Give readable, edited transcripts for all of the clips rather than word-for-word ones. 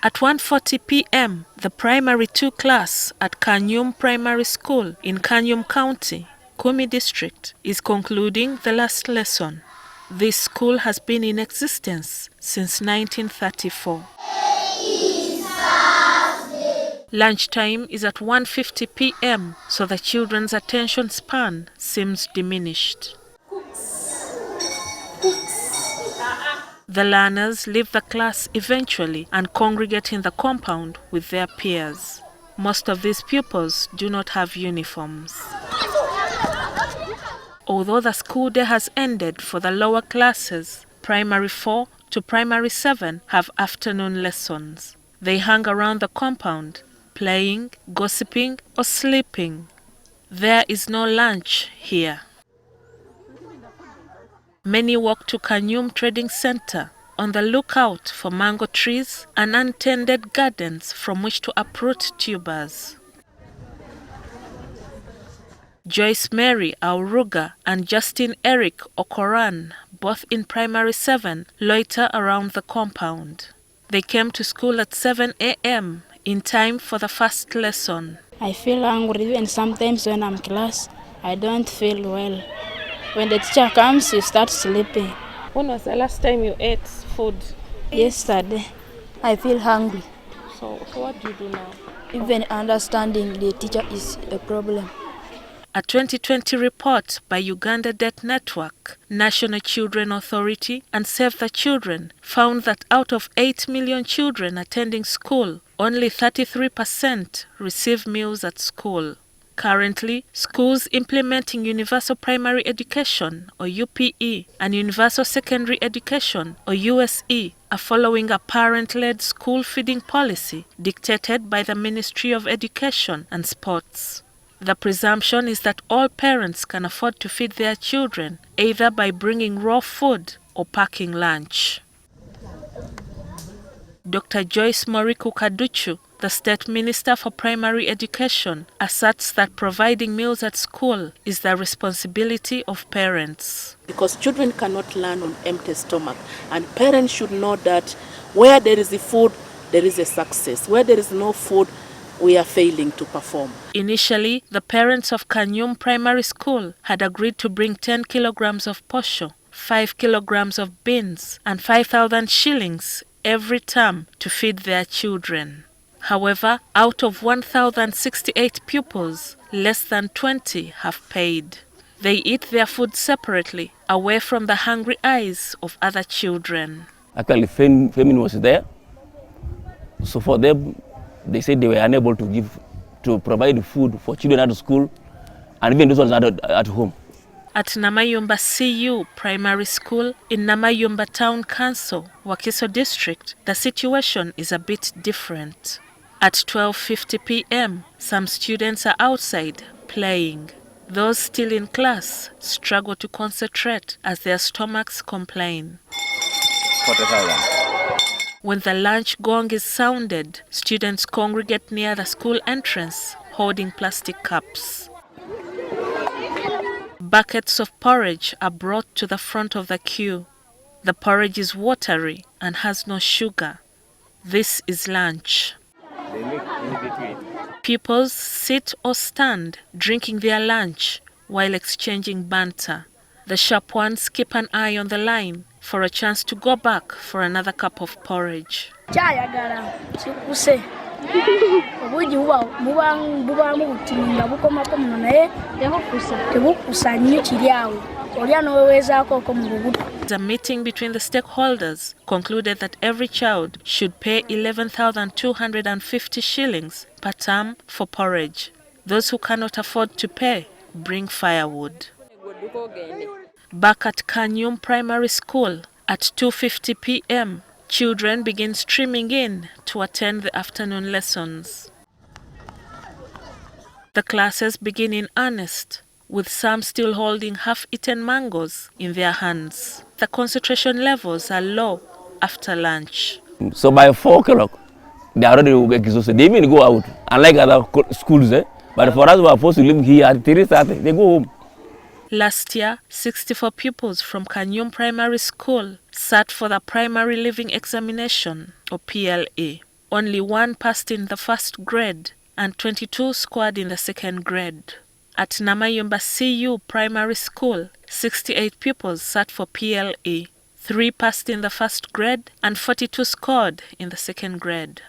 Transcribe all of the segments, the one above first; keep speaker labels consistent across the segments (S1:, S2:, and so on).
S1: At 1:40 p.m., the Primary 2 class at Kanyum Primary School in Kanyum County, Kumi District, is concluding the last lesson. This school has been in existence since 1934. Lunchtime is at 1:50 p.m., so the children's attention span seems diminished. The learners leave the class eventually and congregate in the compound with their peers. Most of these pupils do not have uniforms. Although the school day has ended for the lower classes, Primary 4 to Primary 7 have afternoon lessons. They hang around the compound, playing, gossiping, or sleeping. There is no lunch here. Many walk to Kanyum Trading Center on the lookout for mango trees and untended gardens from which to uproot tubers. Joyce Mary Auruga and Justin Eric Okoran, both in Primary 7, loiter around the compound. They came to school at 7 a.m. in time for the first lesson.
S2: I feel hungry, and sometimes when I'm in class, I don't feel well. When the teacher comes, you start sleeping.
S1: When was the last time you ate food?
S2: Yesterday. I feel hungry.
S1: So what do you do now?
S2: Even understanding the teacher is a problem.
S1: A 2020 report by Uganda Debt Network, National Children Authority, and Save the Children found that out of 8 million children attending school, only 33% receive meals at school. Currently, schools implementing Universal Primary Education, or UPE, and Universal Secondary Education, or USE, are following a parent-led school feeding policy dictated by the Ministry of Education and Sports. The presumption is that all parents can afford to feed their children, either by bringing raw food or packing lunch. Dr. Joyce Moriku Kaduchu, the State Minister for Primary Education, asserts that providing meals at school is the responsibility of parents.
S3: Because children cannot learn on empty stomach, and parents should know that where there is the food, there is a success. Where there is no food, we are failing to perform.
S1: Initially, the parents of Kanyum Primary School had agreed to bring 10 kilograms of posho, 5 kilograms of beans, and 5,000 shillings every term to feed their children. However, out of 1,068 pupils, less than 20 have paid. They eat their food separately, away from the hungry eyes of other children.
S4: Actually, famine was there. So for them, they said they were unable to provide food for children at school, and even those ones at home.
S1: At Namayumba CU Primary School in Namayumba Town Council, Wakiso District, the situation is a bit different. At 12:50 p.m., some students are outside playing. Those still in class struggle to concentrate as their stomachs complain.
S4: 40,000.
S1: When the lunch gong is sounded, students congregate near the school entrance, holding plastic cups. Buckets of porridge are brought to the front of the queue. The porridge is watery and has no sugar. This is lunch. Pupils sit or stand, drinking their lunch while exchanging banter. The sharp ones keep an eye on the line for a chance to go back for another cup of porridge. The meeting between the stakeholders concluded that every child should pay 11,250 shillings per term for porridge. Those who cannot afford to pay bring firewood. Back at Kanyum Primary School at 2:50 p.m., children begin streaming in to attend the afternoon lessons. The classes begin in earnest, with some still holding half-eaten mangoes in their hands. The concentration levels are low after lunch.
S4: So by 4 o'clock, they are already exhausted. They even go out, unlike other schools. But for us who are supposed to live here at 3:30, they go home.
S1: Last year, 64 pupils from Kanyum Primary School sat for the Primary Living Examination, or PLE. Only 1 passed in the first grade and 22 scored in the second grade. At Namayumba CU Primary School, 68 pupils sat for PLE. 3 passed in the first grade and 42 scored in the second grade.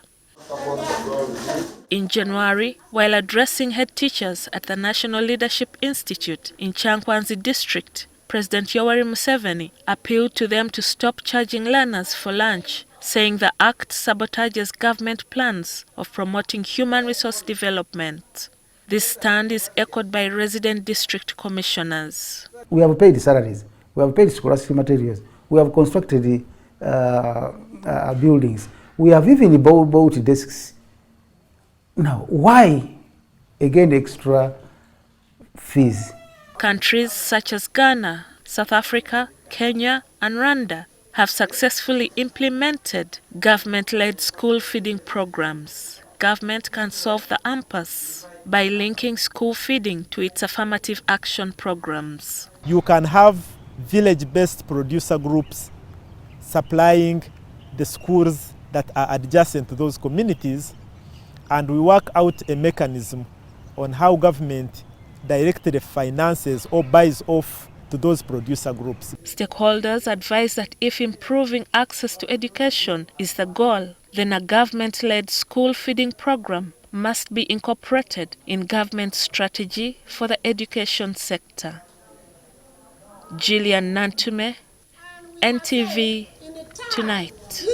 S1: In January, while addressing head teachers at the National Leadership Institute in Chankwanzi District, President Yoweri Museveni appealed to them to stop charging learners for lunch, saying the act sabotages government plans of promoting human resource development. This stand is echoed by resident district commissioners.
S5: We have paid salaries, we have paid scholastic materials, we have constructed buildings, we have even bought desks. Now, why again extra fees?
S1: Countries such as Ghana, South Africa, Kenya, and Rwanda have successfully implemented government-led school feeding programs. Government can solve the impasse by linking school feeding to its affirmative action programs.
S6: You can have village-based producer groups supplying the schools that are adjacent to those communities, and we work out a mechanism on how government directs the finances or buys off to those producer groups.
S1: Stakeholders advise that if improving access to education is the goal, then a government-led school feeding program must be incorporated in government strategy for the education sector. GILLIAN NANTUME, NTV Tonight.